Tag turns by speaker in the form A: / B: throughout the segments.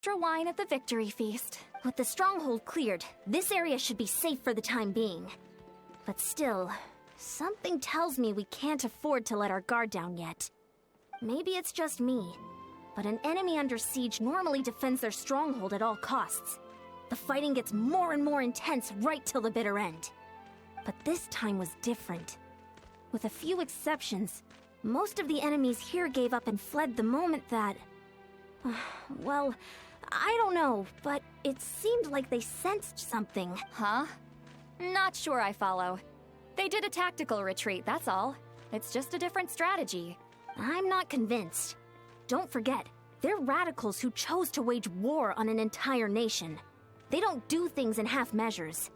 A: extra wine at the victory feast.
B: With the stronghold cleared, this area should be safe for the time being. But still, something tells me we can't afford to let our guard down yet. Maybe it's just me, but an enemy under siege normally defends their stronghold at all costs. The fighting gets more and more intense right till the bitter end. But this time was different. With a few exceptions, most of the enemies here gave up and fled the moment that... well, I don't know, but it seemed like they sensed something.
A: Huh? Not sure I follow. They did a tactical retreat, that's all. It's just a different strategy.
B: I'm not convinced. Don't forget, they're radicals who chose to wage war on an entire nation. They don't do things in half measures.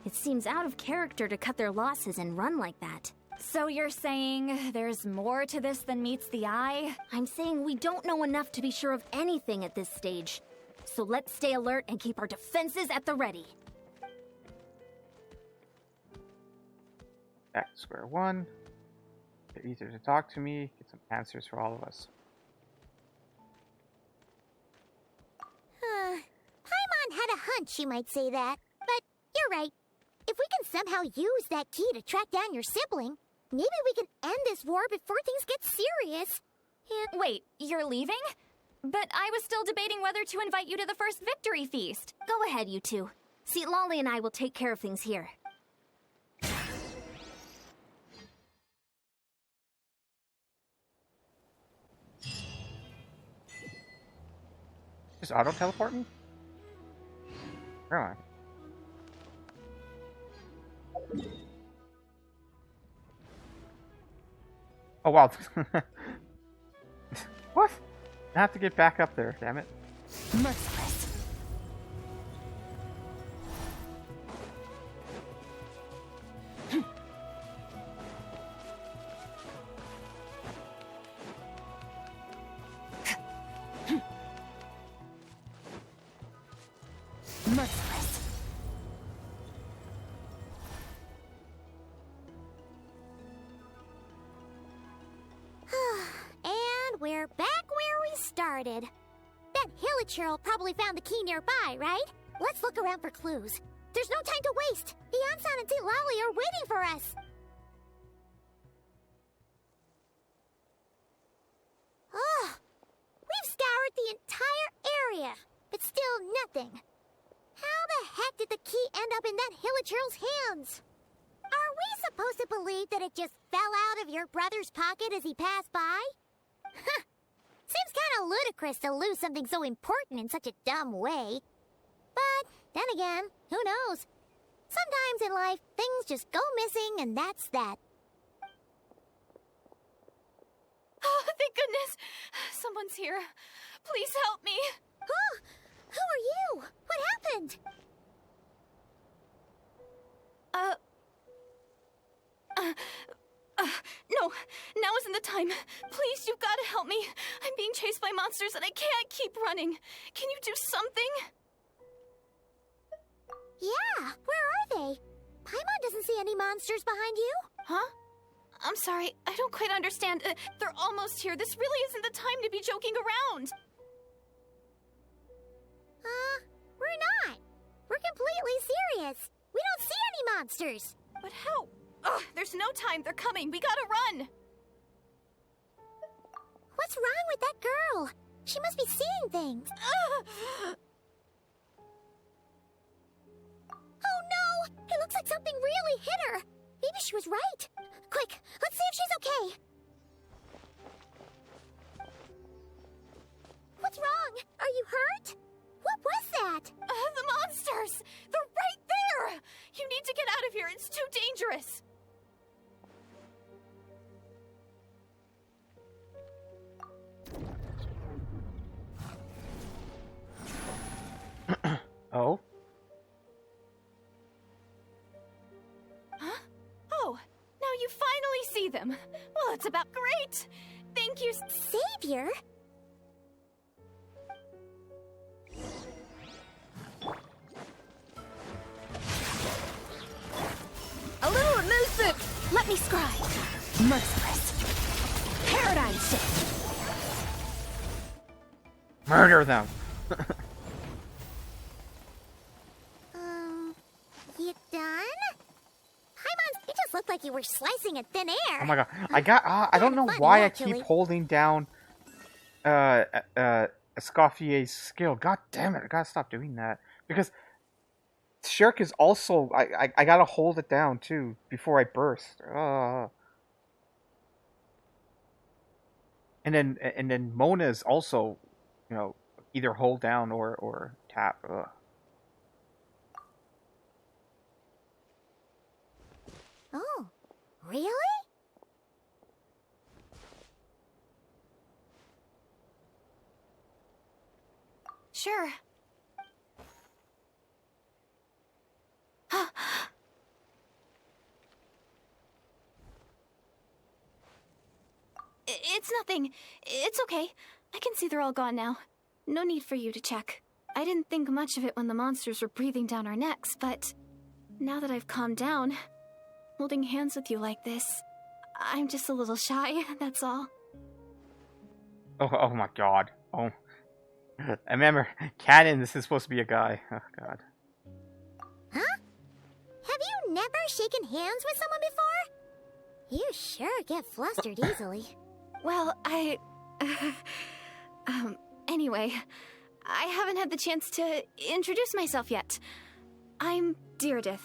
B: It seems out of character to cut their losses and run like that.
A: So you're saying there's more to this than meets the eye?
B: I'm saying we don't know enough to be sure of anything at this stage. So let's stay alert and keep our defenses at the ready.
C: Back to square one. Get easier to talk to me. Get some answers for all of us.
D: Paimon had a hunch you might say that, but you're right. If we can somehow use that key to track down your sibling, maybe we can end this war before things get serious. And
A: wait, you're leaving? But I was still debating whether to invite you to the first victory feast.
B: Go ahead, you two. See, Lolly and I will take care of things here.
C: Just auto-teleport me? Where am I? Oh wow. What? I have to get back up there, damn it.
B: Merciless. Merciless.
D: And we're back where we started. That Hilichurl probably found the key nearby, right? Let's look around for clues. There's no time to waste. The Ansan and Lally are waiting for us. Ugh. We've scoured the entire area, but still nothing. How the heck did the key end up in that Hilichurl's hands? Are we supposed to believe that it just fell out of your brother's pocket as he passed by? Huh. Seems kind of ludicrous to lose something so important in such a dumb way. But then again, who knows? Sometimes in life, things just go missing and that's that.
A: Oh, thank goodness! Someone's here. Please help me.
D: Oh, who are you? What happened?
A: No, now isn't the time. Please, you've got to help me. I'm being chased by monsters and I can't keep running. Can you do something?
D: Yeah, where are they? Paimon doesn't see any monsters behind you.
A: Huh? I'm sorry, I don't quite understand. They're almost here. This really isn't the time to be joking around.
D: We're not. We're completely serious. We don't see any monsters.
A: But how? Ugh, there's no time. They're coming. We gotta run.
D: What's wrong with that girl? She must be seeing things. Oh no! It looks like something really hit her. Maybe she was right. Quick, let's see if she's okay. What's wrong? Are you hurt? What was that?
A: The monsters! They're right there! You need to get out of here. It's too dangerous.
C: Oh?
A: Huh? Oh, now you finally see them. Well, it's about great. Thank you.
D: Savior?
B: A little elusive! Let me scry. Merciless. Paradigm shift.
C: Murder them!
D: like you were slicing in thin air.
C: Oh my god. I don't know
D: Funny,
C: why
D: actually.
C: I keep holding down Escoffier's skill. God damn it, I gotta stop doing that. Because Shirk is also I gotta hold it down too before I burst. And then Mona is also, you know, either hold down or tap. Ugh.
D: Oh, really?
A: Sure. It's nothing. It's okay. I can see they're all gone now. No need for you to check. I didn't think much of it when the monsters were breathing down our necks, but now that I've calmed down, holding hands with you like this, I'm just a little shy, that's all.
C: Oh my god. Oh. I remember, canon, this is supposed to be a guy. Oh god.
D: Huh? Have you never shaken hands with someone before? You sure get flustered easily.
A: Well, anyway, I haven't had the chance to introduce myself yet. I'm Deirdith.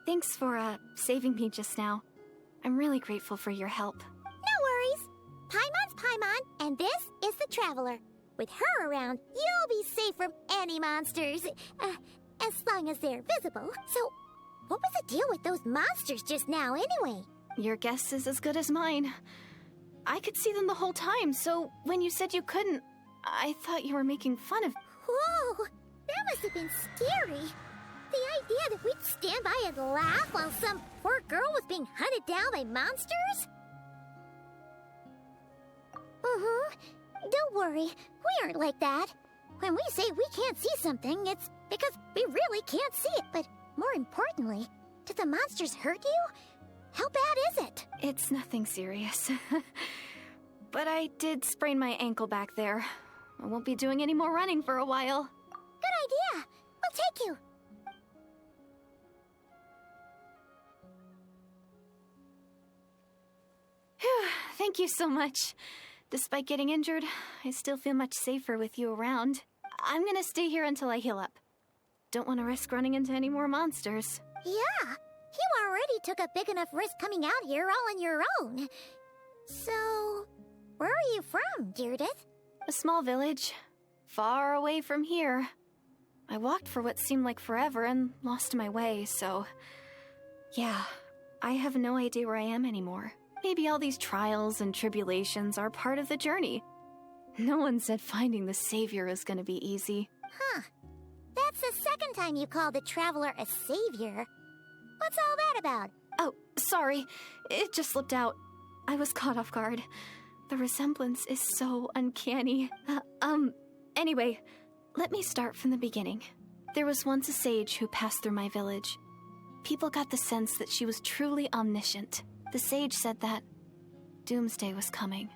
A: Thanks for, saving me just now. I'm really grateful for your help.
D: No worries. Paimon's Paimon, and this is the Traveler. With her around, you'll be safe from any monsters, as long as they're visible. So, what was the deal with those monsters just now, anyway?
A: Your guess is as good as mine. I could see them the whole time, so when you said you couldn't, I thought you were making fun of...
D: Whoa, that must have been scary. The idea that we'd stand by and laugh while some poor girl was being hunted down by monsters? Don't worry, we aren't like that. When we say we can't see something, it's because we really can't see it. But more importantly, did the monsters hurt you? How bad is it?
A: It's nothing serious. But I did sprain my ankle back there. I won't be doing any more running for a while.
D: Good idea. We'll take you.
A: Phew, thank you so much. Despite getting injured, I still feel much safer with you around. I'm gonna stay here until I heal up. Don't want to risk running into any more monsters.
D: Yeah, you already took a big enough risk coming out here all on your own. So, where are you from, Deirdith?
A: A small village, far away from here. I walked for what seemed like forever and lost my way, so... Yeah, I have no idea where I am anymore. Maybe all these trials and tribulations are part of the journey. No one said finding the Savior is gonna be easy.
D: Huh. That's the second time you called the Traveler a savior. What's all that about?
A: Oh, sorry. It just slipped out. I was caught off guard. The resemblance is so uncanny. Anyway, let me start from the beginning. There was once a sage who passed through my village. People got the sense that she was truly omniscient. The sage said that doomsday was coming.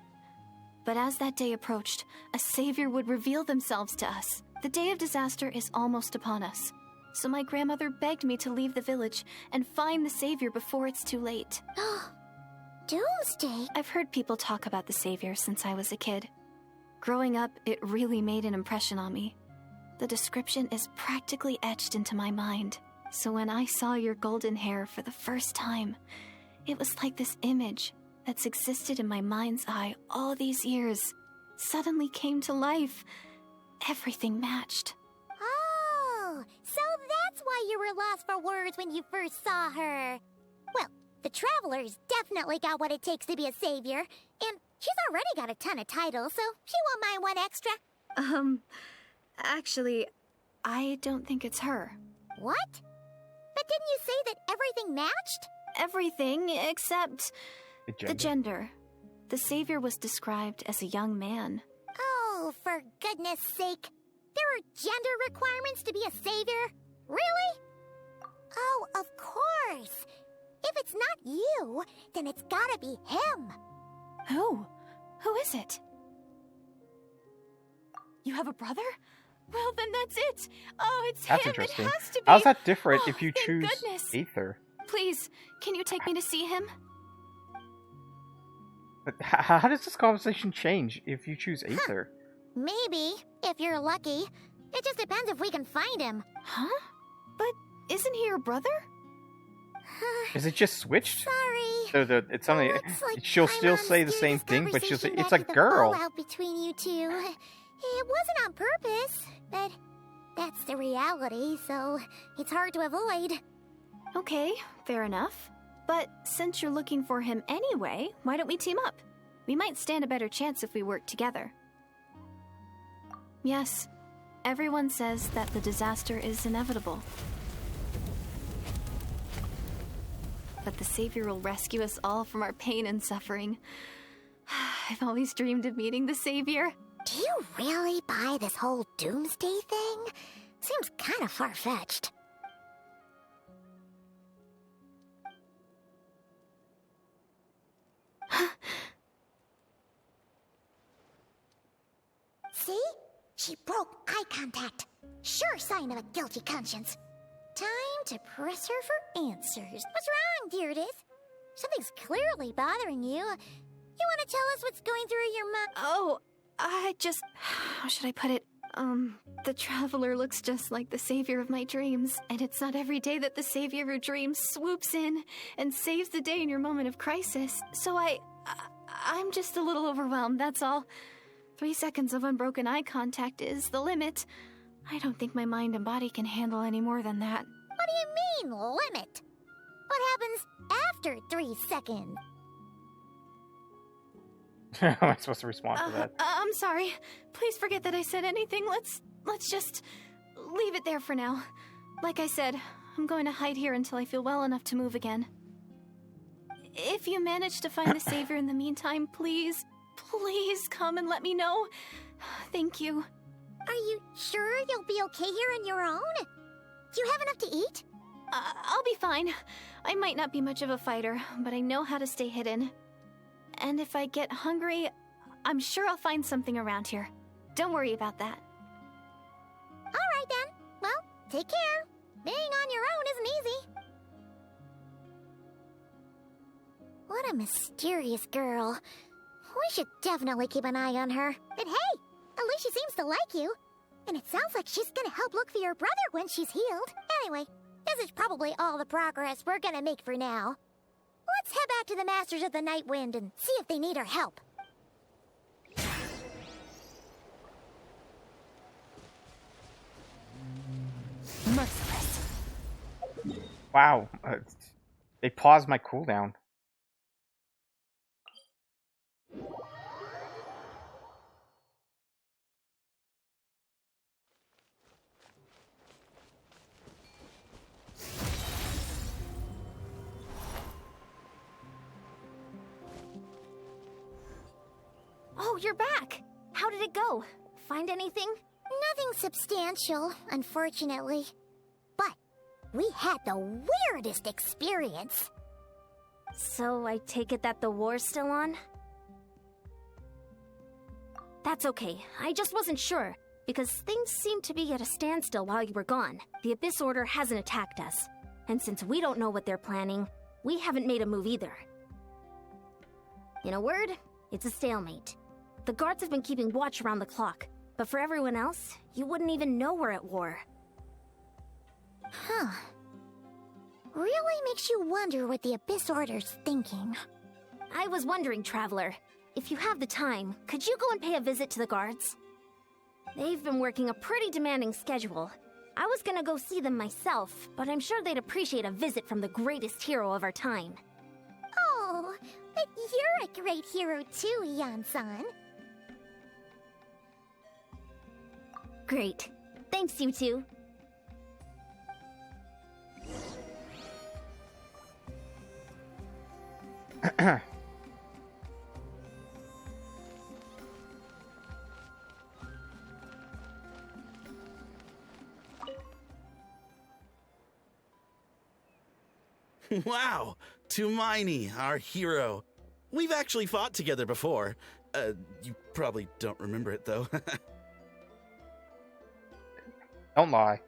A: But as that day approached, a savior would reveal themselves to us. The day of disaster is almost upon us. So my grandmother begged me to leave the village and find the savior before it's too late.
D: Doomsday?
A: I've heard people talk about the savior since I was a kid. Growing up, it really made an impression on me. The description is practically etched into my mind. So when I saw your golden hair for the first time, it was like this image that's existed in my mind's eye all these years suddenly came to life. Everything matched.
D: Oh, so that's why you were lost for words when you first saw her. Well, the Traveler's definitely got what it takes to be a savior, and she's already got a ton of titles, so she won't mind one extra.
A: Actually, I don't think it's her.
D: What? But didn't you say that everything matched?
A: Everything except
C: The
A: the gender. The savior was described as a young man.
D: Oh, for goodness sake. There are gender requirements to be a savior? Really? Oh, of course. If it's not you, then it's gotta be him.
A: Who? Who is it? You have a brother? Well, then that's it. Oh, it's
C: That's
A: him.
C: interesting.
A: It has to be.
C: How's that different
A: Oh,
C: if you
A: thank
C: choose
A: goodness.
C: Aether?
A: Please, can you take me to see him?
C: But how does this conversation change if you choose Aether?
D: Maybe, if you're lucky. It just depends if we can find him.
A: Huh? But isn't he your brother?
C: Is it just switched?
D: Sorry.
C: It's something.
D: Looks like
C: She'll still
D: Paimon's
C: say the
D: steering
C: same
D: this
C: thing, but she'll say
D: conversation
C: it's
D: back
C: a
D: to the
C: girl.
D: fallout between you two. It wasn't on purpose, but that's the reality, so it's hard to avoid.
A: Okay, fair enough. But since you're looking for him anyway, why don't we team up? We might stand a better chance if we work together. Yes, everyone says that the disaster is inevitable. But the Savior will rescue us all from our pain and suffering. I've always dreamed of meeting the Savior.
D: Do you really buy this whole doomsday thing? Seems kind of far-fetched. See? She broke eye contact. Sure sign of a guilty conscience. Time to press her for answers. What's wrong, Deirdis? Something's clearly bothering you. You want to tell us what's going through your mind?
A: Oh, how should I put it? The Traveler looks just like the Savior of my dreams, and it's not every day that the Savior of your dreams swoops in and saves the day in your moment of crisis. So I'm just a little overwhelmed, that's all. 3 seconds of unbroken eye contact is the limit. I don't think my mind and body can handle any more than that.
D: What do you mean, limit? What happens after 3 seconds?
C: How am I supposed to respond to that?
A: I'm sorry. Please forget that I said anything. Let's just leave it there for now. Like I said, I'm going to hide here until I feel well enough to move again. If you manage to find the Savior in the meantime, please come and let me know. Thank you.
D: Are you sure you'll be okay here on your own? Do you have enough to eat?
A: I'll be fine. I might not be much of a fighter, but I know how to stay hidden. And if I get hungry, I'm sure I'll find something around here. Don't worry about that.
D: All right then. Well, take care. Being on your own isn't easy. What a mysterious girl. We should definitely keep an eye on her. But hey, at least she seems to like you. And it sounds like she's gonna help look for your brother when she's healed. Anyway, this is probably all the progress we're gonna make for now. Let's head back to the Masters of the Night Wind and see if they need our help.
B: Merciless.
C: Wow. They paused my cooldown.
B: Oh, you're back. How did it go? Find anything?
D: Nothing substantial, unfortunately. But we had the weirdest experience.
B: So I take it that the war's still on? That's okay. I just wasn't sure, because things seemed to be at a standstill while you were gone. The Abyss Order hasn't attacked us. And since we don't know what they're planning, we haven't made a move either. In a word, it's a stalemate. The guards have been keeping watch around the clock, but for everyone else, you wouldn't even know we're at war.
D: Huh. Really makes you wonder what the Abyss Order's thinking.
B: I was wondering, Traveler, if you have the time, could you go and pay a visit to the guards? They've been working a pretty demanding schedule. I was gonna go see them myself, but I'm sure they'd appreciate a visit from the greatest hero of our time.
D: Oh, but you're a great hero too, Yan-san.
B: Great. Thanks, you two.
E: Wow, Tumaini, our hero. We've actually fought together before. You probably don't remember it, though.
C: Don't lie.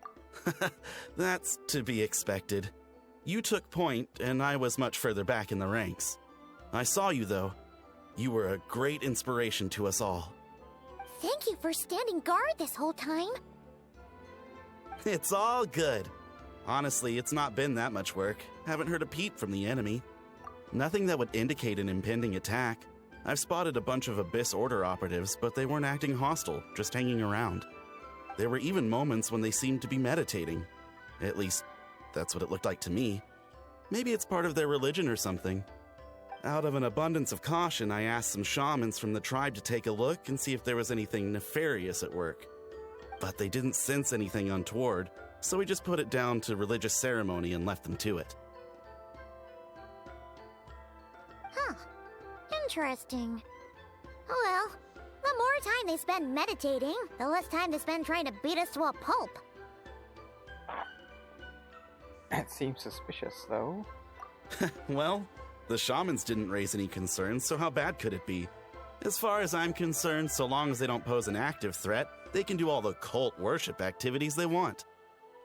E: That's to be expected. You took point, and I was much further back in the ranks. I saw you, though. You were a great inspiration to us all.
D: Thank you for standing guard this whole time.
E: It's all good. Honestly, it's not been that much work. Haven't heard a peep from the enemy. Nothing that would indicate an impending attack. I've spotted a bunch of Abyss Order operatives, but they weren't acting hostile, just hanging around. There were even moments when they seemed to be meditating. At least, that's what it looked like to me. Maybe it's part of their religion or something. Out of an abundance of caution, I asked some shamans from the tribe to take a look and see if there was anything nefarious at work. But they didn't sense anything untoward, so we just put it down to religious ceremony and left them to it.
D: Huh. Interesting. Oh well, the more time they spend meditating, the less time they spend trying to beat us to a pulp.
C: That seems suspicious, though.
E: Well, the shamans didn't raise any concerns, so how bad could it be? As far as I'm concerned, so long as they don't pose an active threat, they can do all the cult worship activities they want.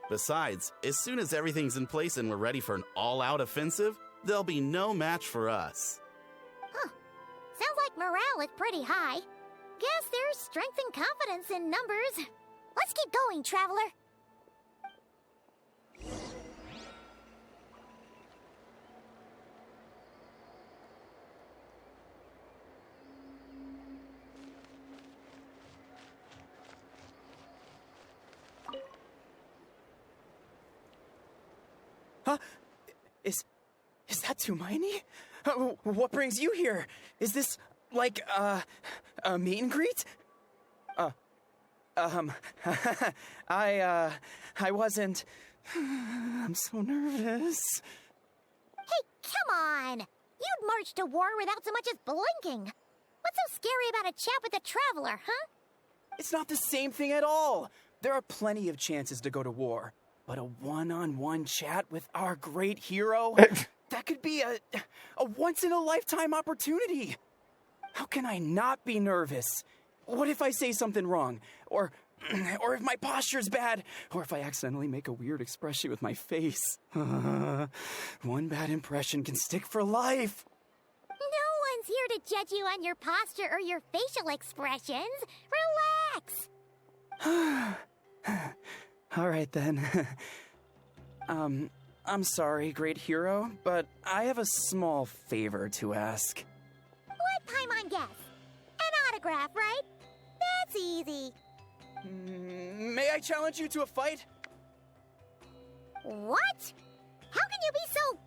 E: Besides, as soon as everything's in place and we're ready for an all-out offensive, there'll be no match for us.
D: Huh. Sounds like morale is pretty high. Guess there's strength and confidence in numbers. Let's keep going, Traveler.
F: Huh? Is that Tumaini? What brings you here? Is this, like, a meet and greet? I wasn't... I'm so nervous.
D: Hey, come on! You'd march to war without so much as blinking. What's so scary about a chat with a Traveler, huh?
F: It's not the same thing at all. There are plenty of chances to go to war. But a one-on-one chat with our great hero? That could be a once-in-a-lifetime opportunity. How can I not be nervous? What if I say something wrong? Or if my posture's bad? Or if I accidentally make a weird expression with my face? One bad impression can stick for life.
D: No one's here to judge you on your posture or your facial expressions. Relax!
F: All right, then. I'm sorry, great hero, but I have a small favor to ask.
D: Let Paimon guess. An autograph, right? That's easy.
F: May I challenge you to a fight?
D: What? How can you be so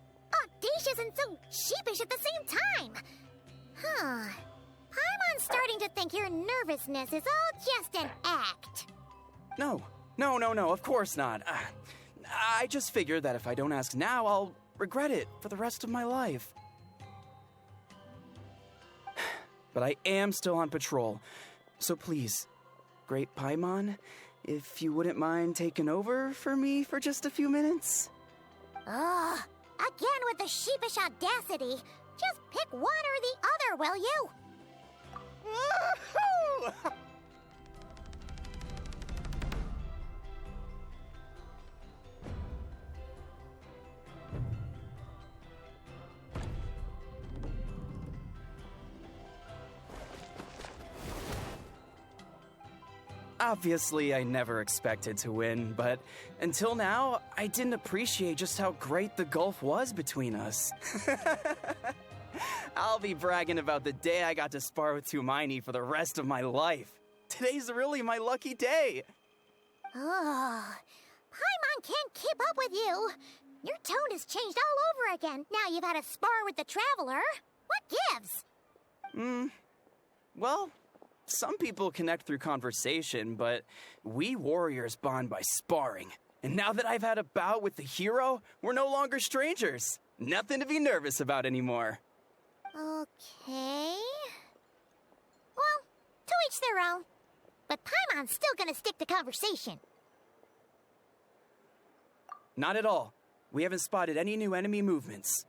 D: audacious and so sheepish at the same time? Huh. Paimon's starting to think your nervousness is all just an act.
F: No, of course not. I just figured that if I don't ask now, I'll regret it for the rest of my life. But I am still on patrol, so please, Great Paimon, if you wouldn't mind taking over for me for just a few minutes?
D: Ugh, again with the sheepish audacity. Just pick one or the other, will you?
F: Woohoo! Obviously, I never expected to win, but until now, I didn't appreciate just how great the gulf was between us. I'll be bragging about the day I got to spar with Tumaini for the rest of my life. Today's really my lucky day.
D: Oh, Paimon can't keep up with you. Your tone has changed all over again. Now you've had a spar with the Traveler. What gives?
F: Well, some people connect through conversation, but we warriors bond by sparring. And now that I've had a bout with the hero, we're no longer strangers. Nothing to be nervous about anymore.
D: Okay. Well, to each their own. But Paimon's still gonna stick to conversation.
F: Not at all. We haven't spotted any new enemy movements.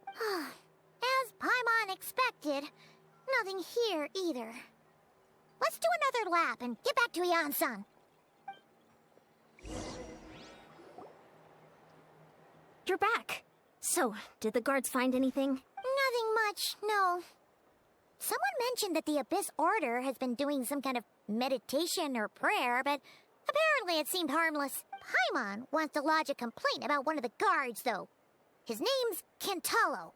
D: As Paimon expected, nothing here either. Let's do another lap and get back to Yan-san.
B: you're back. So, did the guards find anything?
D: Nothing much, no. Someone mentioned that the Abyss Order has been doing some kind of meditation or prayer, but apparently it seemed harmless. Paimon wants to lodge a complaint about one of the guards, though. His name's Kentalo.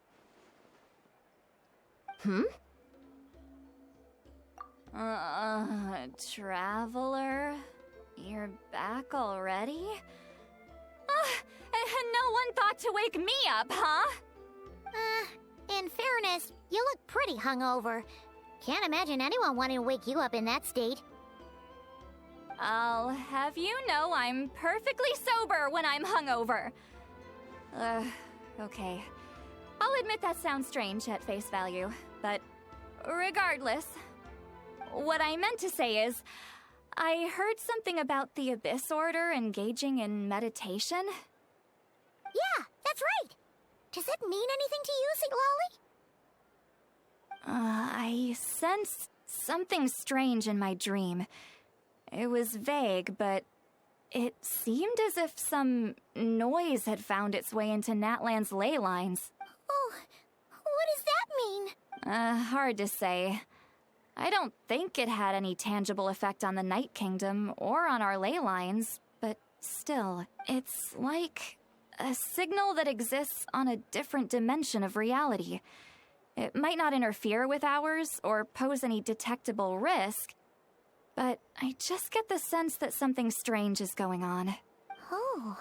G: Traveler? You're back already? No one thought to wake me up, huh?
D: In fairness, you look pretty hungover. Can't imagine anyone wanting to wake you up in that state.
G: I'll have you know I'm perfectly sober when I'm hungover. Okay. I'll admit that sounds strange at face value, but regardless, what I meant to say is, I heard something about the Abyss Order engaging in meditation.
D: Yeah, that's right. Does it mean anything to you, St. Lolly?
G: I sensed something strange in my dream. It was vague, but it seemed as if some noise had found its way into Natlan's ley lines.
D: Oh, what does that mean?
G: Hard to say. I don't think it had any tangible effect on the Night Kingdom or on our ley lines, but still, it's like a signal that exists on a different dimension of reality. It might not interfere with ours or pose any detectable risk, but I just get the sense that something strange is going on.
D: Oh.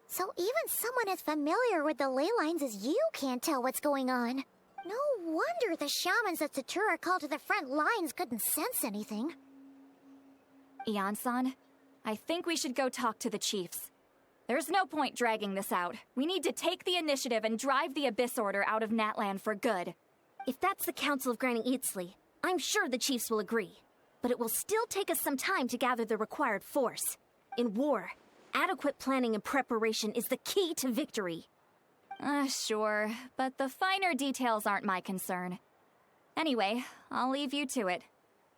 D: So even someone as familiar with the ley lines as you can't tell what's going on. No wonder the shamans that Satura called to the front lines couldn't sense anything.
G: Ian-san, I think we should go talk to the chiefs. There's no point dragging this out. We need to take the initiative and drive the Abyss Order out of Natlan for good.
B: If that's the Council of Granny Eatsley, I'm sure the chiefs will agree. But it will still take us some time to gather the required force. In war, adequate planning and preparation is the key to victory.
G: Sure, but the finer details aren't my concern. Anyway, I'll leave you to it.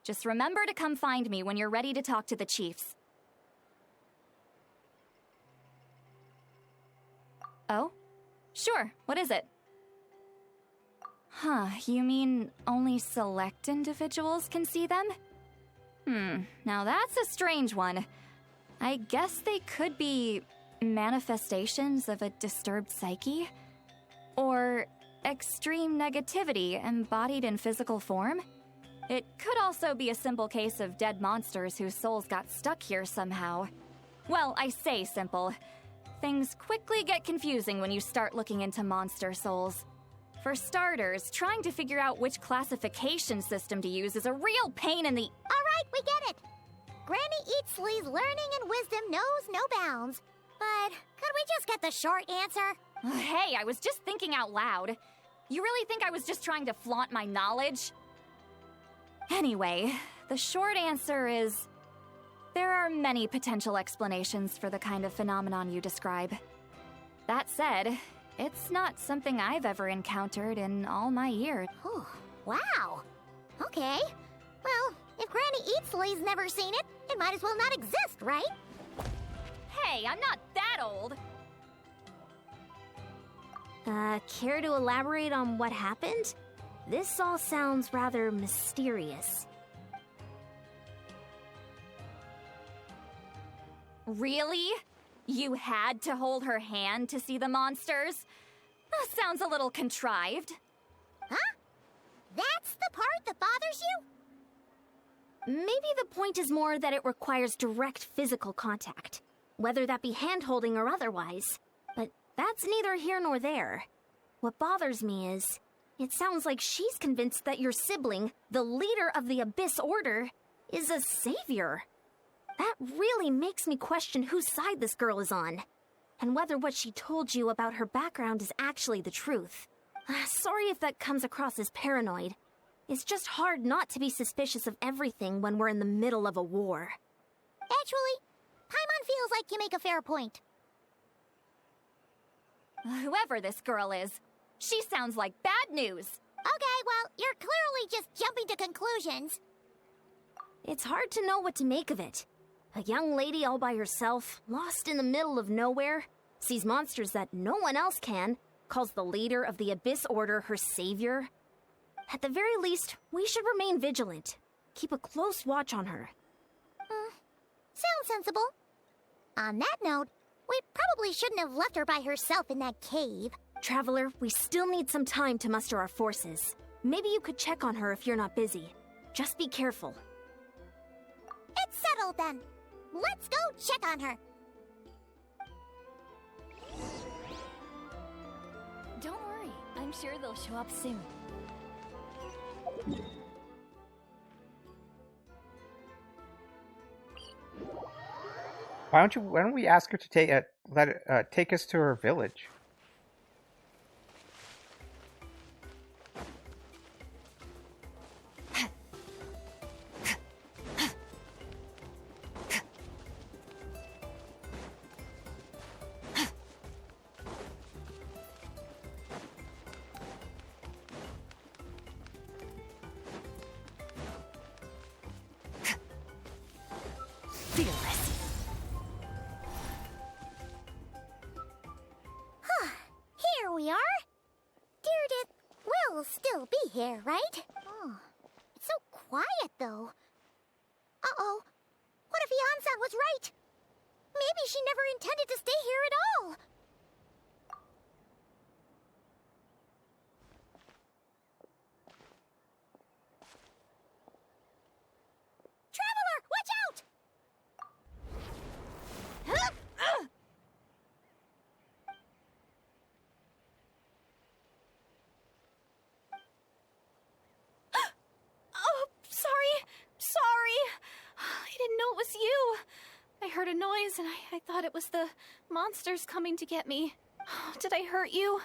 G: Just remember to come find me when you're ready to talk to the chiefs. Oh? Sure, what is it? Huh, you mean only select individuals can see them? Now that's a strange one. I guess they could be manifestations of a disturbed psyche? Or extreme negativity embodied in physical form? It could also be a simple case of dead monsters whose souls got stuck here somehow. Well, I say simple. Things quickly get confusing when you start looking into monster souls. For starters, trying to figure out which classification system to use is a real pain in the—
D: Alright, we get it! Granny Eatsley's learning and wisdom knows no bounds. But could we just get the short answer?
G: Hey, I was just thinking out loud. You really think I was just trying to flaunt my knowledge? Anyway, the short answer is, there are many potential explanations for the kind of phenomenon you describe. That said, it's not something I've ever encountered in all my years.
D: Oh, wow. Okay. Well, if Granny Eatsley's never seen it, it might as well not exist, right?
G: Hey, I'm not that old!
B: Care to elaborate on what happened? This all sounds rather mysterious.
G: Really? You had to hold her hand to see the monsters? Sounds a little contrived.
D: Huh? That's the part that bothers you?
B: Maybe the point is more that it requires direct physical contact, whether that be hand-holding or otherwise. But that's neither here nor there. What bothers me is, it sounds like she's convinced that your sibling, the leader of the Abyss Order, is a savior. That really makes me question whose side this girl is on, and whether what she told you about her background is actually the truth. Sorry if that comes across as paranoid. It's just hard not to be suspicious of everything when we're in the middle of a war.
D: Actually, Paimon feels like you make a fair point.
G: Whoever this girl is, she sounds like bad news.
D: Okay, well, you're clearly just jumping to conclusions.
B: It's hard to know what to make of it. A young lady all by herself, lost in the middle of nowhere. sees monsters that no one else can, calls the leader of the Abyss Order her savior. At the very least, we should remain vigilant. Keep a close watch on her.
D: Sounds sensible. On that note, we probably shouldn't have left her by herself in that cave.
B: Traveler, we still need some time to muster our forces. Maybe you could check on her if you're not busy. Just be careful.
D: It's settled then. Let's go check on her.
G: Don't worry, I'm sure they'll show up soon.
C: Why don't we ask her to take us to her village?
B: Fearless.
D: Here we are. Deirdre will still be here, right? Oh, it's so quiet, though. Uh-oh. What if Yansan was right? Maybe she never intended to stay here at all. Traveler, watch out!
A: Oh, sorry. I didn't know it was you. I heard a noise and I thought it was the monsters coming to get me. Did I hurt you?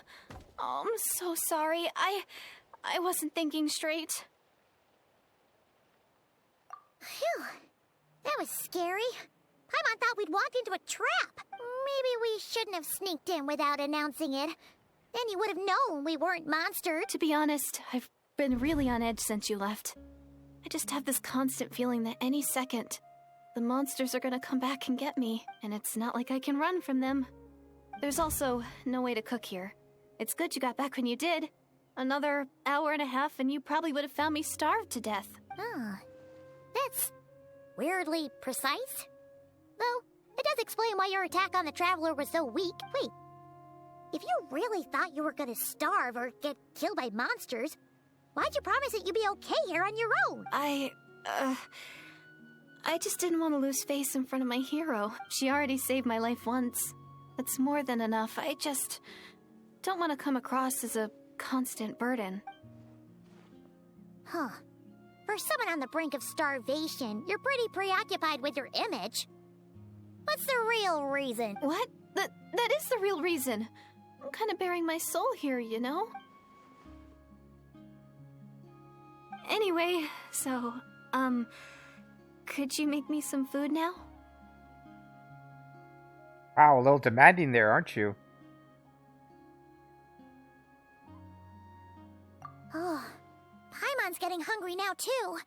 A: Oh, I'm so sorry. I wasn't thinking straight.
D: Phew. That was scary. Paimon thought we'd walked into a trap. Maybe we shouldn't have sneaked in without announcing it. Then you would have known we weren't monsters.
A: To be honest, I've been really on edge since you left. I just have this constant feeling that any second, the monsters are gonna come back and get me, and it's not like I can run from them. There's also no way to cook here. It's good you got back when you did. Another hour and a half and you probably would have found me starved to death.
D: Ah, that's weirdly precise. Though, it does explain why your attack on the Traveler was so weak. Wait, if you really thought you were gonna starve or get killed by monsters, why'd you promise that you'd be okay here on your own?
A: I just didn't want to lose face in front of my hero. She already saved my life once. That's more than enough. I just don't want to come across as a constant burden.
D: Huh. For someone on the brink of starvation, you're pretty preoccupied with your image. What's the real reason?
A: What? That is the real reason. I'm kind of bearing my soul here, you know? Anyway, so, could you make me some food now?
C: Wow, a little demanding there, aren't you?
D: Oh, Paimon's getting hungry now, too.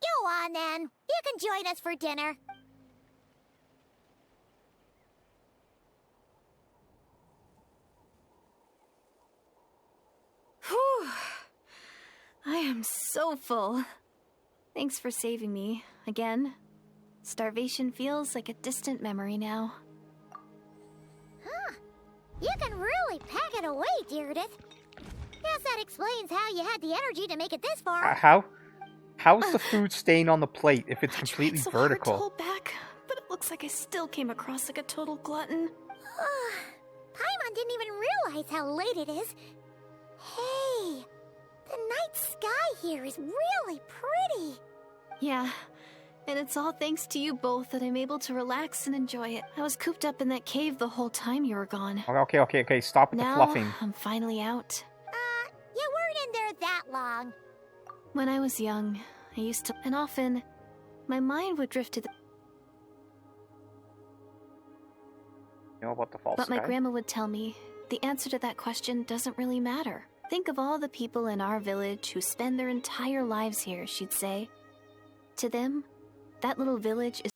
D: Go on, then. You can join us for dinner.
A: Whew. I am so full. Thanks for saving me, again. Starvation feels like a distant memory now.
D: Huh. You can really pack it away, Deirdre. Guess that explains how you had the energy to make it this far.
C: How's the food staying on the plate if it's
A: I
C: completely
A: tried so
C: vertical?
A: hard to hold back, but it looks like I still came across like a total glutton.
D: Paimon didn't even realize how late it is. Hey, the night sky here is really pretty.
A: Yeah, and it's all thanks to you both that I'm able to relax and enjoy it. I was cooped up in that cave the whole time you were gone.
C: Okay, stop with the
A: Now,
C: fluffing.
A: I'm finally out.
D: You weren't in there that long.
A: When I was young, I used to, and often, my mind would drift to the...
C: You know about the false
A: But my
C: sky?
A: grandma would tell me, the answer to that question doesn't really matter. Think of all the people in our village who spend their entire lives here, she'd say. To them, that little village is